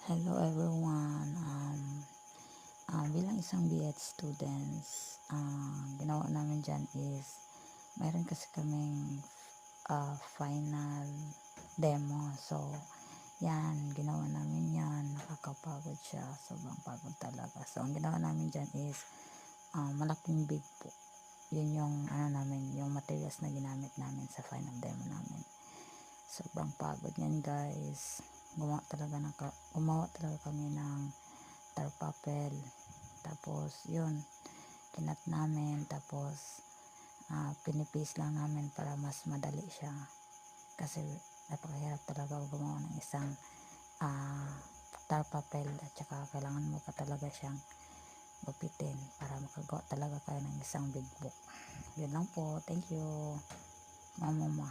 Hello everyone. Bilang isang BEd students, ginawa namin dyan is mayroon kasi kaming final demo. So, yan, ginawa namin yan. Nakakapagod siya. Sobrang pagod talaga. So, ang ginawa namin dyan is malaking big book. Yun yung namin, yung materials na ginamit namin sa final demo namin. Sobrang pagod yan guys. Gumawa talaga kami ng tar papel, tapos yun kinat namin, tapos pinipis lang namin para mas madali siya kasi napakahirap talaga gumawa ng isang tar papel, at saka kailangan mo pa talaga siyang gupitin para makagawa talaga kayo ng isang big book. Yun lang po, thank you mama.